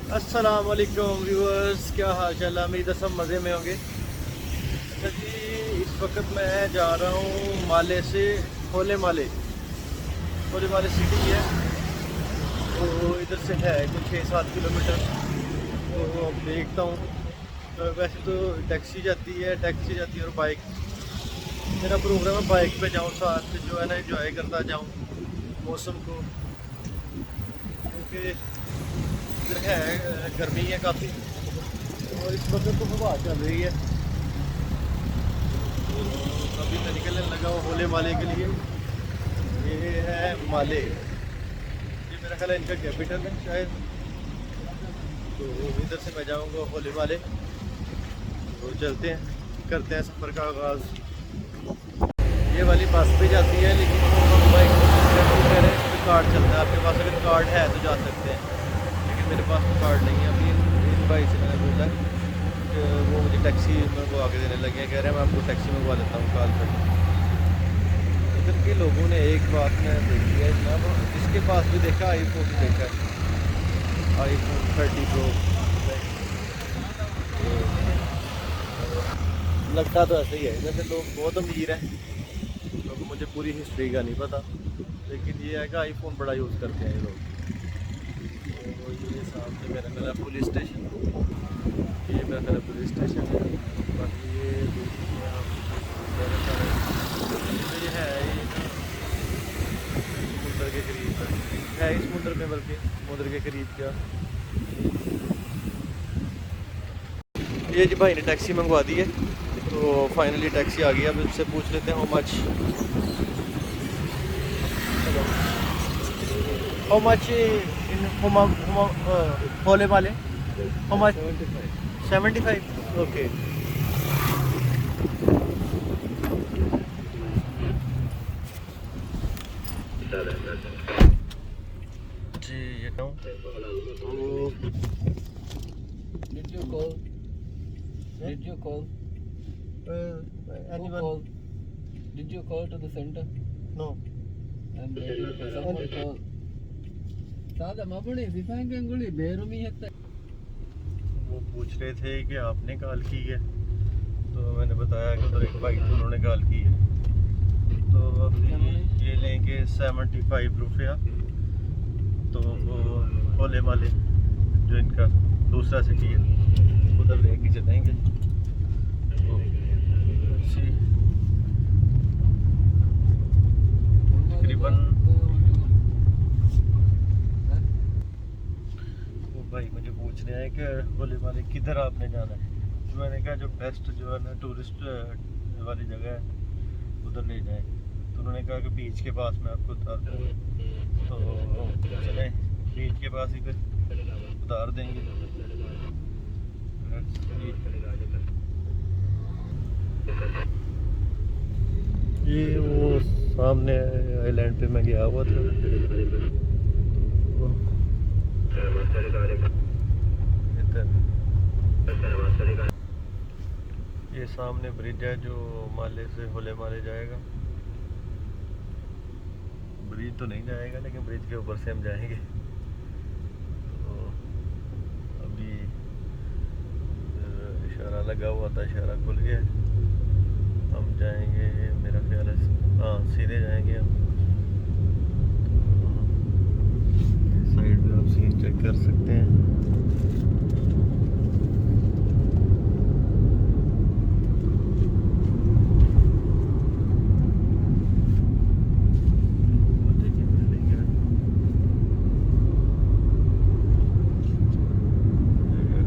अस्सलाम वालेकुम व्यूअर्स, क्या हाल चाल है। उम्मीद है सब मज़े में होंगे। अच्छा जी, इस वक्त मैं जा रहा हूँ माले से होले माले। होले माले सिटी है, तो इधर से है कुछ 6-7 किलोमीटर। तो अब देखता हूँ। तो वैसे तो टैक्सी जाती है और बाइक। मेरा प्रोग्राम है बाइक पे जाऊँ, साथ जो है ना एंजॉय करता जाऊँ मौसम को, क्योंकि इधर है गर्मी है काफ़ी और इस वक्त तो हवा चल रही है। तो अभी मैं निकलने लगा हूँ होले माले के लिए। ये है माले, ये मेरा ख्याल है इनका कैपिटल है शायद। तो इधर से मैं जाऊँगा होले माले। तो चलते हैं, करते हैं सफ़र का आगाज़। ये वाली बस पे जाती है, लेकिन वो बाइक कह रहे हैं इस पर कार्ड चलता है। आपके पास अगर कार्ड है तो जा सकते हैं, लेकिन मेरे पास तो कार्ड नहीं है। अभी इन भाई से मैंने बोला कि वो मुझे टैक्सी मंगवा के देने लगे हैं। कह रहे हैं मैं आपको टैक्सी मंगवा देता हूँ कॉल पर। इधर के लोगों ने एक बात मैं देखी है जनाब, जिसके पास भी देखा iPhone देखा है, iPhone 30 Pro। लगता तो ऐसे ही है, जैसे लोग बहुत अमीर हैं। तो मुझे पूरी हिस्ट्री का नहीं पता, लेकिन ये है कि आईफोन बड़ा यूज़ करते हैं ये लोग। तो ये सामने मेरा ख्याल है पुलिस स्टेशन, ये मेरा ख्याल है पुलिस स्टेशन है। बाकी ये देखिए आप, ये है ये समुंदर के करीब है ही समुंदर में, बल्कि समुंदर के करीब क्या। ये जी भाई ने टैक्सी मंगवा दी है, तो फाइनली टैक्सी आ गई। अब इससे पूछ लेते हैं how much, how much in होले वाले, हाउ मच 75। ओके जी, ये कहूँ तो Did you call? Did you call? Who anyone? called? Did you call to the center? No. I'm waiting for someone call. सादा मापने सिफाएंगे अंगुली बेरुमी है। वो पूछ रहे थे कि आपने कॉल की है, तो मैंने बताया कि उधर एक भाई थे, उन्होंने कॉल की है। तो अभी ये लेंगे 75 रुपया। तो वो होले माले जो इनका दूसरा सिटी है उधर लेके चलेंगे। तकरीबन वो भाई मुझे पूछ रहे हैं कि होले माले किधर आपने जाना है। तो मैंने कहा जो बेस्ट जो है ना टूरिस्ट वाली जगह है उधर ले जाएं। तो उन्होंने कहा कि बीच के पास मैं आपको उतार दूँगा। तो चलें बीच के पास ही फिर उतार देंगे। ये वो सामने आइलैंड पे मैं गया हुआ था। ये सामने ब्रिज है जो माले से होले माले जाएगा। ब्रिज तो नहीं जाएगा, लेकिन ब्रिज के ऊपर से हम जाएंगे। तो अभी इशारा लगा हुआ था, इशारा खुल गया। हम जाएंगे मेरा ख्याल है, हाँ सीधे जाएंगे हम। साइड पे आप सीन चेक कर सकते हैं।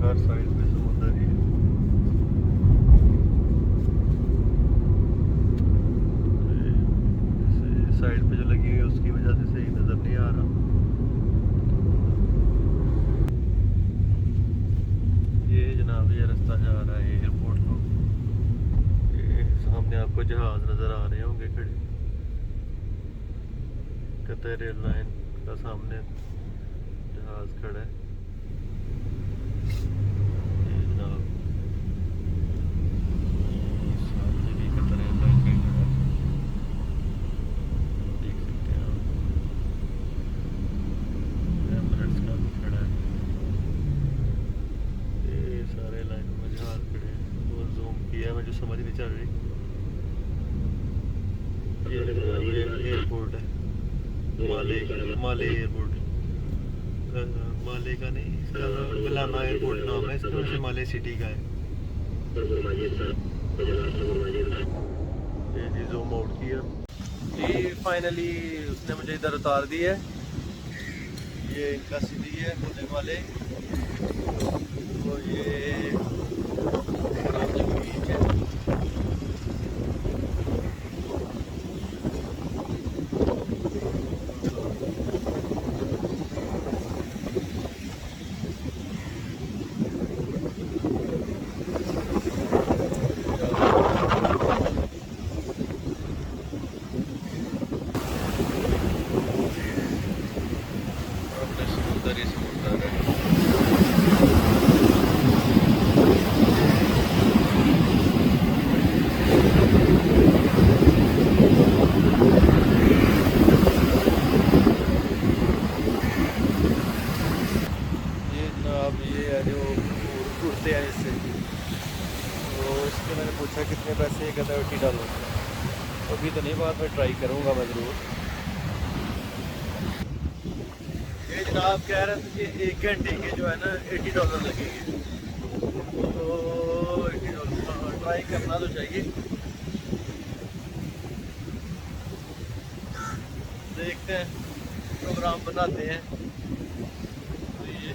हर साइड पे समुद्र ही है। साइड पे जो लगी हुई है उसकी वजह से सही नज़र नहीं आ रहा। ये जनाब ये रास्ता जा रहा है एयरपोर्ट को। ये सामने आपको जहाज़ नज़र आ रहे होंगे खड़े, कतर एयरलाइन का सामने जहाज़ खड़ा है। ये जनाब सामने भी कतर एयरलाइन का खड़ा है, देख सकते हैं आप। एमिरेट्स का भी खड़ा है। समझ नहीं चल रही। ये एयरपोर्ट है, माले एयरपोर्ट। माले का नहीं, इसका गलाना एयरपोर्ट नाम है इसका, वैसे माले सिटी का है। ये जी ज़ूम आउट किया जी, फाइनली उसने मुझे इधर उतार दी है। ये इनका सिटी है होने वाले, तो ये बीच है। समुंदर ही समुंदर है। ये जनाब ये है जो उड़ते हैं इससे, तो इसके मैंने पूछा कितने पैसे, ये कहता है $80। अभी तो नहीं, बाद में ट्राई करूँगा मैं ज़रूर। ये जनाब कह रहे थे कि 1 घंटे के जो है ना $80 लगेंगे, तो $80 ट्राई करना तो चाहिए। देखते हैं, प्रोग्राम बनाते हैं। तो ये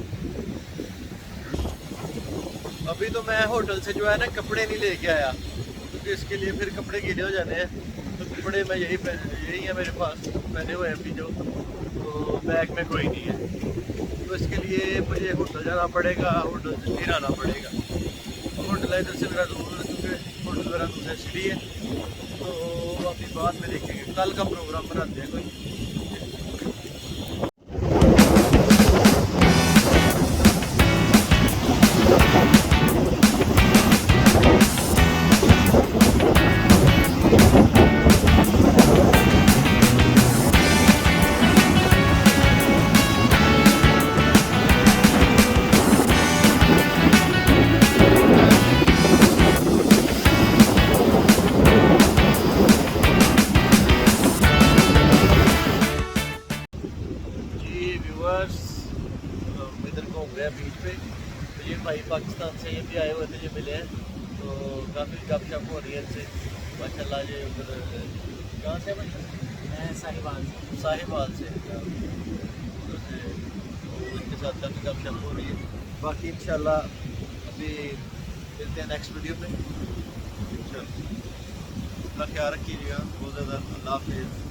अभी तो मैं होटल से जो है ना कपड़े नहीं लेके आया, क्योंकि इसके लिए फिर कपड़े गीले हो जाने हैं। तो कपड़े मैं यही है मेरे पास पहने हुए अभी जो, तो बैग में कोई नहीं है। तो इसके लिए मुझे होटल जाना पड़ेगा, होटल से फिर आना पड़ेगा। होटल है इधर से मेरा दूर, क्योंकि होटल मेरा दूसरा सिटी है। तो अभी बाद में देखेंगे, कल का प्रोग्राम बनाते हैं कोई। इधर घूम रहे हैं बीच पे। तो ये भाई पाकिस्तान से ये भी आए हुए थे, ये मिले हैं, तो काफ़ी गपशप हो रही है इनसे माशाल्लाह। ये उधर कहाँ से भाई? साहिवाल से तो इनके साथ काफ़ी गपशप हो रही है। बाकी इंशाल्लाह अभी मिलते हैं नेक्स्ट वीडियो में इंशाल्लाह। अपना ख्याल रखिएगा बहुत ज़्यादा। अल्लाह हाफिज़।